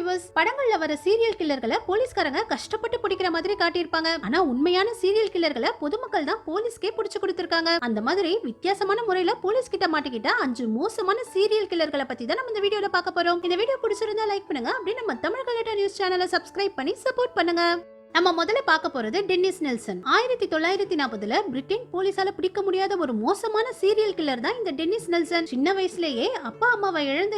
Viewers, படங்கள்ல வர serial கில்லர்களை போலீஸ்காரங்க கஷ்டப்பட்டு பிடிக்கிற மாதிரி காட்டியிருப்பாங்க. ஆனா உண்மையான சீரியல் கில்லர்களை பொதுமக்கள் தான் போலீஸ்க்கே பிடிச்சு கொடுத்திருக்காங்க. அந்த மாதிரி வித்தியாசமான முறையில போலீஸ் கிட்ட மாட்டிக்கிட்ட 5 மோசமான சீரியல் கில்லர்களை பத்தி தான் நம்ம இந்த வீடியோல பார்க்க போறோம். இந்த வீடியோ பிடிச்சிருந்தா லைக் பண்ணுங்க, அப்படியே நம்ம தமிழ் கலெக்டா நியூஸ் சேனலை சப்ஸ்கிரைப் பண்ணி சப்போர்ட் பண்ணுங்க. நம்ம முதல்ல பார்க்க போறது டென்னிஸ் நெல்சன். 1940ல பிரிட்டன் போலீசால பிடிக்க முடியாத ஒரு மோசமான சீரியல் கில்லர் தான் இந்த டென்னிஸ் நெல்சன். சின்ன வயசுலயே அப்பா அம்மாவை இழந்த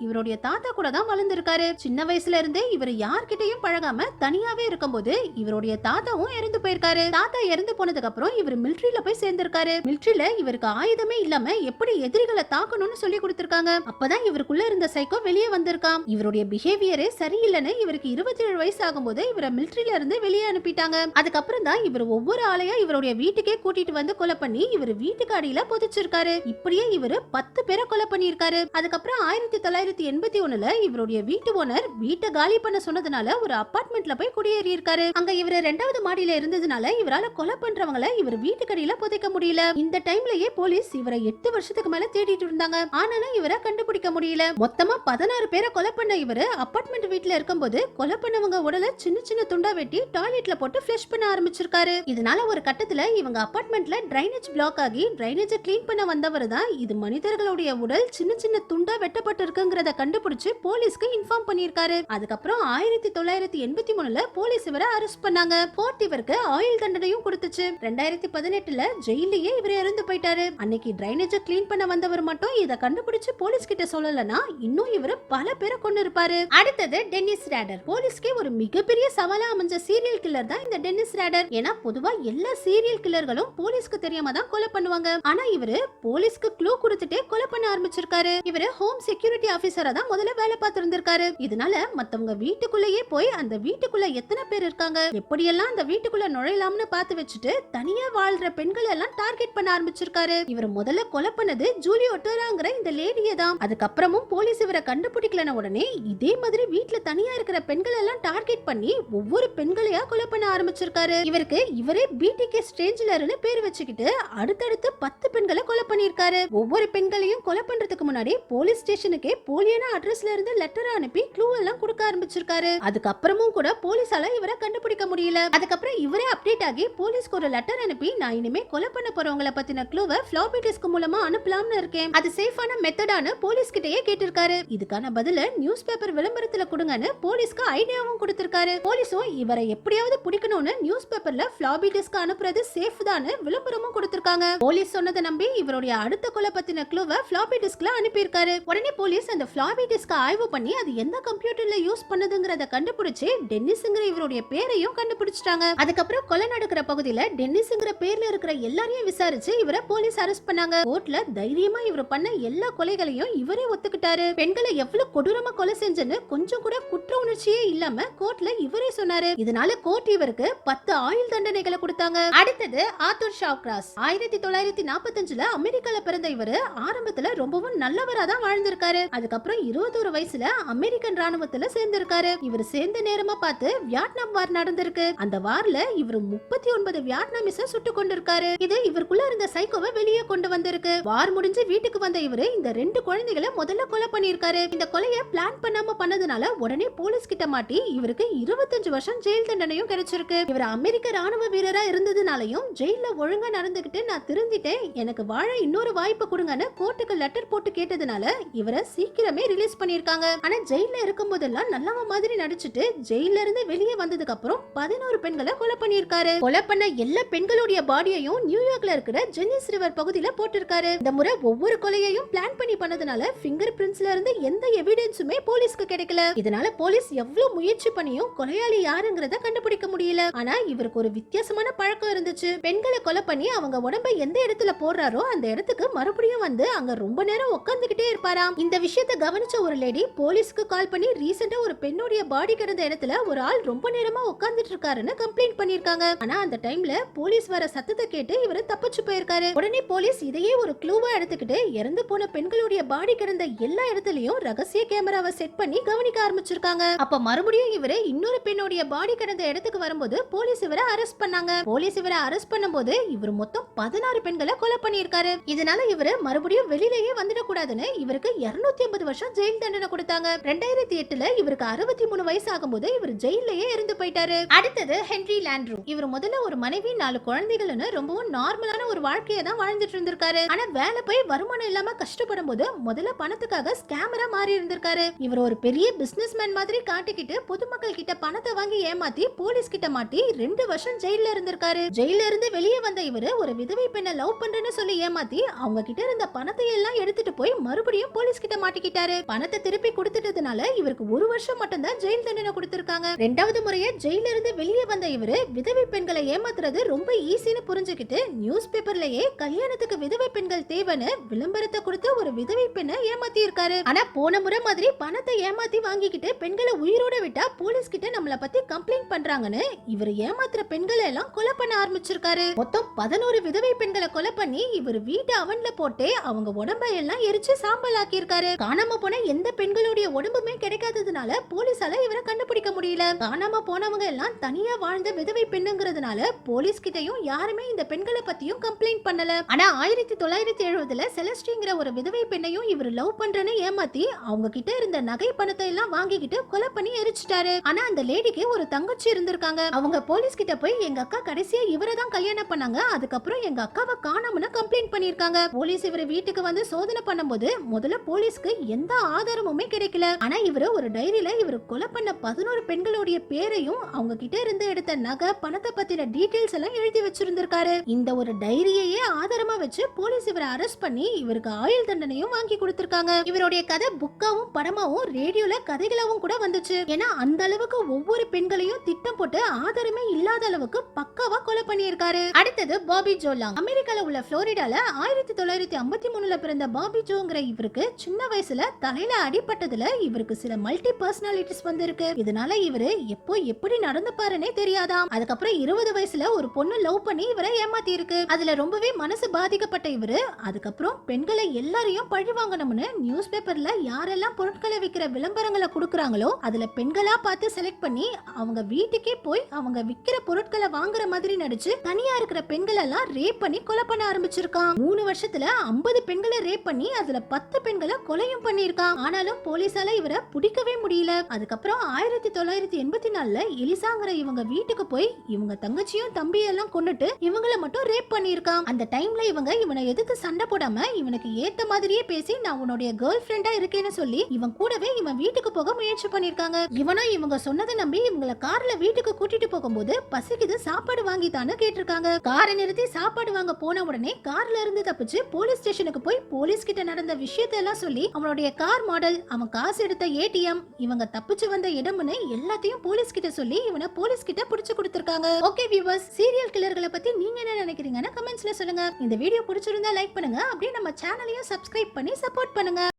இவருடைய தாத்தா கூட தான் வளர்ந்திருக்காரு. சின்ன வயசுல இருந்தே இவர் யார்கிட்டயும் பழகாம தனியாவே இருக்கும்போது இவருடைய தாத்தாவும் இறந்து போயிருக்காரு. தாத்தா இறந்து போனதுக்கு அப்புறம் இவர் மிலிட்டரியில போய் சேர்ந்திருக்காரு. மிலிட்டரியில இவருக்கு ஆயுதமே இல்லாம எப்படி எதிரிகளை தாக்கணும்னு சொல்லி கொடுத்திருக்காங்க. அப்பதான் இவருக்குள்ள இருந்த சைக்கோ வெளியே வந்திருக்கான். இவருடைய பிஹேவியரே சரியில்லைன்னு இவருக்கு 27 வயசு ஆகும்போது இவரை மிலிட்டரியில இருந்து வெளியே அனுப்பிட்டாங்க. அதுக்கப்புறம் தான் இவர் ஒவ்வொரு ஆளையா இவருடைய வீட்டுக்கே கூட்டிட்டு வந்து கொலை பண்ணி இவர் வீட்டுக்கு அடியில புதைச்சிருக்காரு. இப்படியே இவர் 10 பேரை கொலை பண்ணியிருக்காரு. அதுக்கப்புறம் 1981ல இவருடைய வீட்டு ஓனர் வீட்டை காலி பண்ண சொன்னதுனால ஒரு அபார்ட்மெண்ட்ல போய் குடியேறி இருக்காரு. அங்க இவர் 2வது மாடியில இருந்ததுனால இவரால கொலை பண்றவங்களை இவர் வீட்டுக்கு அடியில புதைக்க முடியல. இந்த டைம்லயே போலீஸ் இவரை 8 வருஷத்துக்கு மேல தேடிட்டு இருந்தாங்க. ஆனாலும் இவரை கண்டுபிடிக்க முடியல. மொத்தமா 16 பேரை கொலை பண்ண இவரு அபார்ட்மெண்ட் வீட்டுல இருக்கும்போது கொலை பண்ணவங்க உடலை சின்ன சின்ன துண்டா வெட்டி டாய்லெட்ல போட்டு ஃப்ளஷ் பண்ண ஆரம்பிச்சிருக்காரு. இதனால ஒரு கட்டத்துல இவங்க அபார்ட்மெண்ட்ல டிரைனேஜ் பிளாக் ஆகி டிரைனேஜ் க்ளீன் பண்ண வந்தவர் தான் இது மனிதர்களுடைய உடல் சின்ன சின்ன துண்டா வெட்டப்பட்டு இருக்குங்கறத கண்டுபிடிச்சு போலீஸ்க்கு இன்ஃபார்ம் பண்ணிருக்காரு. அதுக்கப்புறம் 1983ல போலீஸ் இவரை அரெஸ்ட் பண்ணாங்க. கோர்ட் இவருக்கு ஆயுள் தண்டனையும் கொடுத்துச்சு. 2018ல ஜெயிலையே இவர் இறந்து போயிட்டாரு. அன்னைக்கு டிரைனேஜ் க்ளீன் பண்ண வந்தவர் மட்டும் இத கண்டுபிடிச்சு போலீஸ் கிட்ட சொல்லலனா இன்னும் இவர் பல பேரை கொண்டு இருப்பாரு. அடுத்தது டென்னிஸ் ராடர். போலீஸ்க்கே ஒரு மிகப்பெரிய சவாலா அமைஞ்ச சீரியல் கில்லர் தான் இந்த டென்னிஸ் ராடர். ஏன்னா பொதுவா எல்லா சீரியல் கில்லர்களும் போலீஸ்க்கு தெரியாம தான் கொலை பண்ணுவாங்க. ஆனா இவரு போலீஸ்க்கு க்ளூ கொடுத்துட்டே கொலை பண்ண ஆரம்பிச்சிருக்காரு. இவரு ஹோம் செக்யூரிட்டி ஆபீசரா தான் முதல்ல வேலை பார்த்திருந்திருக்காரு. இதனால மத்தவங்க வீட்டுக்குள்ளேயே போய் அந்த வீட்டுக்குள்ள எத்தனை பேர் இருக்காங்க, எப்படியெல்லாம் அந்த வீட்டுக்குள்ள நுழையலாம்னு பார்த்து வச்சுட்டு தனியா வாழ்ற பெண்கள் எல்லாம் டார்கெட் பண்ண ஆரம்பிச்சிருக்காரு. இவர் முதல்ல கொலை பண்ணது ஜூலி ஒட்டோராங்கிற இந்த லேடியை தான். அதுக்கப்புறமும் போலீஸ் இவரை கண்டுபிடிக்கலன உடனே இதே மாதிரி வீட்டுல தனியா இருக்கிற பெண்கள் எல்லாம் டார்கெட் பண்ணி ஒவ்வொரு பெண்களையா கொலை பண்ண ஆரம்பிச்சிருக்காரு. இவருக்கு இவரே பிடிகே ஸ்ட்ரேஞ்சலர்னு பேர் வச்சுக்கிட்டு அடுத்தடுத்து 10 பெண்களை கொலை பண்ணிருக்காரு. ஒவ்வொரு பெண்களையும் கொலை பண்றதுக்கு முன்னாடி போலீஸ் ஸ்டேஷனுக்கே போலியான அட்ரஸ்ல இருந்து லெட்டர் அனுப்பி க்ளூ எல்லாம் கொடுக்க ஆரம்பிச்சிருக்காரு. அதுக்கப்புறமும் கூட போலீஸால இவரை கண்டுபிடிக்க முடியல. அதுக்கப்புறம் இவரே அப்டேட் ஆகி போலீஸ்க்கு ஒரு லெட்டர் அனுப்பி நான் இனிமே கொலை பண்ண போறவங்கள பத்தின க்ளூவை ஃப்ளாப்பி டிஸ்க் மூலமா அனுப்பலாம்னு இருக்கேன். அது சேஃபான மெத்தடான போலீஸ் கிட்டயே கேட்டிருக்காரு. இதுக்கான பதில நியூஸ் பேப்பர் விளம்பரத்துல கொடுங்கன்னு போலீஸ்க்கு ஐடியாவும் கொடுத்திருக்காரு. போலீஸும் இவரை எப்படியாவது பிடிக்கணும்னு நியூஸ் பேப்பர்ல ஃப்ளாப்பி டிஸ்க் அனுப்புறது சேஃப் தான் விளம்பரமும் கொடுத்திருக்காங்க. போலீஸ் சொன்னதை நம்பி இவருடைய அடுத்த கொலை பத்தின க்ளூவை ஃப்ளாப்பி டிஸ்க்ல அனுப்பியிருக்காரு. உடனே போலீஸ் அந்த ஃப்ளாப்பி டிஸ்க் ஆய்வு பண்ணி அது எந்த கம்ப்யூட்டர்ல யூஸ் பண்ணதுங்கறத கண்டுபிடிச்சு டென்னிஸ்ங்கிற இவருடைய பேரையும் கண்டுபிடிச்சிட்டாங்க. அதுக்கப்புறம் கொலை நடக்கிற பகுதியில டென்னிஸ்ங்கிற பேர்ல இருக்கிற எல்லாரையும் விசாரிச்சு இவரை போலீஸ் அரெஸ்ட் பண்ணாங்க. கோர்ட்ல தைரியமா இவர் பண்ண எல்லா கொலைகளையும் இவரே ஒத்துக்கிட்டாரு. பெண்களை எவ்வளவு கொடூரமா கொலை செஞ்சன்னு கொஞ்சம் கூட குற்ற உணர்ச்சியே இல்லாம கோர்ட்ல இவரே சொன்னாரு. இதனால கோர்ட் இவருக்கு 10 ஆயுள் தண்டனைகளை கொடுத்தாங்க. அடுத்தது ஆர்தர் ஷாவ்கிராஸ். 1945ல அமெரிக்கால பிறந்த இவரு ஆரம்பத்துல ரொம்பவும் நல்லவரா தான் வாழ்ந்திருக்காரு. அதுக்கப்புறம் 21 வயசுல அமெரிக்கன் ராணுவத்துல சேர்ந்திருக்காரு. இவர் சேர்ந்த நேரமா பார்த்து வியட்நாம் வார் நடந்திருக்கு. அந்த வார்ல இவர் 39 வியட்நாமிஸ சுட்டு கொண்டிருக்காரு. இது இவருக்குள்ள இருந்த சைக்கோவை வெளியே கொண்டு வந்திருக்கு. வார் முடிஞ்சு வீட்டுக்கு வந்த இவரு இந்த 2 குழந்தைகளை முதல்ல கொலை பண்ணிருக்காரு. இந்த கொலையை பிளான் பண்ணாம பண்ணதுனால உடனே போலீஸ் கிட்ட மாட்டி இவருக்கு 25 வருஷம் ஜெயில் தண்டனையும் கிடைச்சிருக்கு. இவர் அமெரிக்க ராணுவ வீரரா இருந்ததுனாலயும் ஜெயில ஒழுங்கா நடந்துகிட்டு நான் திருந்திட்டேன், எனக்கு வாழ இன்னொரு வாய்ப்பு கொடுங்கன்னு கோர்ட்டுக்கு லெட்டர் போட்டு கேட்டதுனால இவரை சீக்கிரமே ரிலீஸ் பண்ணிருக்காங்க. ஆனா ஜெயில இருக்கும் போதெல்லாம் நல்லவ மாதிரி நடிச்சிட்டு ஜெயில இருந்து வெளியே வந்ததுக்கு அப்புறம் 11 பெண்களை கொலை பண்ணிருக்காரு. கொலை பண்ண எல்லா பெண்களுடைய பாடியையும் நியூயார்க்ல இருக்கிற ஜென்னிஸ் ரிவர் பகுதியில போட்டிருக்காரு. இந்த முறை ஒவ்வொரு கொலையையும் பிளான் பண்ணி பண்ணதுனால பிங்கர் பிரிண்ட்ஸ்ல இருந்து எந்த எவிடன்ஸுமே போலீஸ்க்கு கிடைக்கல. இதனால போலீஸ் எவ்வளவு முயற்சி பண்ணியும் கொலையாளி யாருங்கறத கண்டுபிடிக்க முடியல. ஆனா இவருக்கு ஒரு வித்தியாசமான பழக்கம் இருந்துச்சு. பெண்களை கொலை பண்ணி அவங்க உடம்பை எந்த இடத்துல போடுறாரோ அந்த இடத்துக்கு மறுபடியும் வந்து அங்க ரொம்ப நேரம் உட்கார்ந்துகிட்டே இருப்பாராம். இந்த விஷயத்தை கவனிச்ச ஒரு லேடி போலீஸ்க்கு கால் பண்ணி ரீசெண்டா ஒரு பெண்ணுடைய பாடி கிடந்த இடத்துல ஒரு ஆள் ரொம்ப நேரமா உட்கார்ந்துட்டு இருக்காருன்னு கம்ப்ளைண்ட் பண்ணிருக்காங்க. ஆனா அந்த டைம்ல போலீஸ் வர சத்தத்தை கேட்டு இவரு தப்பிச்சு போயிருக்காரு. உடனே போலீஸ் இதையே ஒரு க்ளூவா எடுத்துக்கிட்டு இறந்து போன பெண்களுடைய பாடி கிடந்த எல்லா இடத்துலயும் ரகசிய கேமராவை செட் பண்ணி கவனிக்க ஆரம்பிச்சிருக்காங்க. அப்ப மறுபடியும் இவரு இன்னொரு பெண்ணுடைய பாடி நடந்த இடத்துக்கு வரும்போது போலீஸ் இவரை அரெஸ்ட் பண்ணாங்க. போலீஸ் இவரை அரெஸ்ட் பண்ணும்போது இவர் மொத்தம் 16 பெண்களை கொலை பண்ணியிருக்காரு. இதனால இவரு மறுபடியும் வெளியிலேயே வந்துடக் கூடாதுன்னு இவருக்கு 250 வருஷம் ஜெயில் தண்டனை கொடுத்தாங்க. 2008ல இவருக்கு 63 வயசு ஆகும்போது இவர் ஜெயிலேயே இருந்து போயிட்டாரு. அடுத்தது ஹென்றி லாண்ட்ரூ. இவர் முதல்ல ஒரு மனைவி 4 குழந்தைகள்னு ரொம்பவும் நார்மலான ஒரு வாழ்க்கையை தான் வாழ்ந்துட்டு இருந்திருக்காரு. ஆனா வேலை போய் வருமானம் இல்லாம கஷ்டப்படும் போது முதல்ல பணத்துக்காக ஸ்கேமரா மாறி இருந்திருக்காரு. இவர் ஒரு பெரிய பிசினஸ்மேன் மாதிரி காட்டிக்கிட்டு பொதுமக்கள் கிட்ட பணத்தை வாங்கி ஏமாத்தி போலீஸ் கிட்ட மாட்டி 2 வருஷம் ஜெயில இருந்திருக்காரு. ஜெயில இருந்து வெளியே வந்த இவரு ஒரு விதவை பெண்ணை லவ் பண்றேன்னு சொல்லி ஏமாத்தி அவங்க கிட்ட இருந்த பணத்தை எல்லாம் எடுத்துட்டு போய் மறுபடியும் போலீஸ் கிட்ட மாட்டிக்கிட்டாரு. பணத்தை திருப்பி கொடுத்துட்டதுனால இவருக்கு 1 வருஷம் மட்டும் தான் ஜெயில் தண்டனை கொடுத்திருக்காங்க. 2வது முறையே ஜெயில இருந்து வெளியே வந்த இவரு விதவை பெண்களை ஏமாத்துறது ரொம்ப ஈஸின்னு புரிஞ்சுக்கிட்டு நியூஸ் பேப்பர்லயே கல்யாணத்துக்கு விதவை பெண்கள் தேவைன்னு விளம்பரத்தை கொடுத்து ஒரு விதவை பெண்ணை ஏமாத்தி இருக்காரு. ஆனா போன முறை மாதிரி பணத்தை ஏமாத்தி வாங்கிக்கிட்டு பெண்களை உயிரோட விட்டா போலீஸ் கிட்ட நம்மள பத்தி கம்ப்ளைண்ட் பண்றாங்கன்னு இவர் ஏமாத்துற பெண்களை எல்லாம் கொலை பண்ண ஆரம்பிச்சிருக்காரு. மொத்தம் 11 விதவை பெண்களை கொலை பண்ணி இவர் வீட்டை அவன்ல போட்டு அவங்க உடம்பை எல்லாம் எரிச்சு சாம்பல் ஆக்கி இருக்காரு. காணாம போன எந்த பெண்களுடைய உடம்புமே கிடைக்காததுனால போலீஸால இவரை கண்டுபிடிக்க முடியல. காணாம போனவங்க எல்லாம் தனியா வாழ்ந்த விதவை பெண்ணுங்கிறதுனால போலீஸ் கிட்டயும் யாருமே இந்த பெண்களை பத்தியும் கம்ப்ளைண்ட் பண்ணல. ஆனா 1970ல செலஸ்டிங்கிற ஒரு விதவை பெண்ணையும் இவர் லவ் பண்றேன்னு ஏமாத்தி அவங்க கிட்ட இருந்த நகை பணத்தை எல்லாம் வாங்கிக்கிட்டு கொலை பண்ணி எரிச்சிட்டாரு. ஆனா அந்த லேடிக்கு ஒரு தங்கச்சி இருந்திருக்காங்க. அவங்க போலீஸ் கிட்ட போய் எங்க அக்கா கடைசியா இவரை தான் கல்யாணம் பண்ணாங்க, அதுக்கப்புறம் எங்க அக்காவை காணோம்னு கம்ப்ளைண்ட் பண்ணிருக்காங்க. போலீஸ் இவரை வீட்டுக்கு வந்து சோதனை பண்ணும்போது முதல்ல போலீஸ்க்கு எந்த ஆதாரமுமே கிடைக்கல. ஆனா இவரு ஒரு டைரியில இவர் கொலை பண்ண 11 பெண்களுடைய பேரையும் அவங்க கிட்ட இருந்து எடுத்த நகை பணத்தை பத்தின டீடைல்ஸ் எல்லாம் எழுதி வச்சிருந்திருக்காரு. இந்த ஒரு டைரியையே ஆதாரமா வச்சு போலீஸ் இவரை அரெஸ்ட் பண்ணி இவருக்கு ஆயுள் தண்டனையும் வாங்கி கொடுத்திருக்காங்க. இவருடைய கதை புக்காவும் படமாவும் ரேடியோல கதைகளாவும் கூட வந்துச்சு. ஏன்னா அந்த அளவுக்கு ஒவ்வொரு பெண்களையும் திட்டம் போட்டு ஆதாரமே இல்லாத அளவுக்கு பக்காவா கொலை பண்ணியிருக்காரு. அடுத்தது பாபி ஜோ லாங். அமெரிக்கால உள்ள புளோரிடால 1953ல பிறந்த பாபி ஜோங்கிற இவருக்கு சின்ன வயசுல தலையில அடிபட்டதுல இவருக்கு சில மல்டி பர்சனாலிட்டிஸ் வந்திருக்கு. இதனால இவரு எப்போ எப்படி நடந்துப்பாருன்னே தெரியாதாம். அதுக்கப்புறம் 20 வயசுல ஒரு பொண்ணு லவ் பண்ணி இவரை ஏமாத்தி இருக்கு. அதுல ரொம்பவே மனசு பாதிக்கப்பட்ட இவரு அதுக்கப்புறம் பெண்களை எல்லாரையும் பழி வாங்கணும்னு நியூஸ் பேப்பர்ல யாரெல்லாம் பொருட்களை விக்கிற விளம்பரங்களை கொடுக்கறாங்களோ அதுல பெண்களா பார்த்து செலக்ட் பண்ணி அவங்க வீட்டுக்கே போய் அவங்க விக்கிற பொருட்களை வாங்குற மாதிரி நடிச்சு தனியா இருக்கிற பெண்கள் எல்லாம் ரேப் பண்ணி கொலை பண்ண ஆரம்பிச்சிருக்கான். 3 வருஷத்துல 50 பெண்களை ரேப் பண்ணி அதுல 10 பெண்களை கொலையும் பண்ணிருக்கான். ஆனாலும் போலீசால இவரை பிடிக்கவே முடியல. அதுக்கப்புறம் 1984ல எலிசாங்கிற இவங்க வீட்டுக்கு போய் இவங்க தங்கச்சியும் தம்பியெல்லாம் கொன்னுட்டு இவங்களை மட்டும் ரேப் பண்ணிருக்கான். அந்த டைம்ல இவங்க இவனை எதிர்த்து சண்டை போடாம இவனுக்கு ஏத்த மாதிரியே பேசி நான் உன்னுடைய கேர்ள் ஃப்ரெண்டா இருக்கேன்னு சொல்லி இவன் கூடவே இவன் வீட்டுக்கு போக முயற்சி பண்ணிருக்காங்க. இவனும் இவங்க சொன்னதை நம்பி இவங்கள கார்ல வீட்டுக்கு கூட்டிட்டு போகும்போது பசிக்குது சாப்பாடு வாங்கித்தான்னு கேட்டிருக்காங்க. காரை நிறுத்தி சாப்பாடு வாங்க போன உடனே கார்ல இருந்து தப்பிச்சு போலீஸ் ஸ்டேஷனுக்கு போய் போலீஸ் கிட்ட நடந்த விஷயத்தை எல்லாம் சொல்லி அவனுடைய கார் மாடல் அவன் காசு எடுத்த ஏடிஎம் இவங்க தப்பிச்சு வந்த இடம்னு எல்லாத்தையும் போலீஸ் கிட்ட சொல்லி இவனை போலீஸ் கிட்ட புடிச்சு கொடுத்திருக்காங்க. ஓகே வியூவர்ஸ், சீரியல் கில்லர்களை பத்தி நீங்க என்ன நினைக்கிறீங்கன்னு கமெண்ட்ஸ்ல சொல்லுங்க. இந்த வீடியோ பிடிச்சிருந்தா லைக் பண்ணுங்க, அப்படியே நம்ம சேனலையும் சப்ஸ்கிரைப் பண்ணி சப்போர்ட் பண்ணுங்க.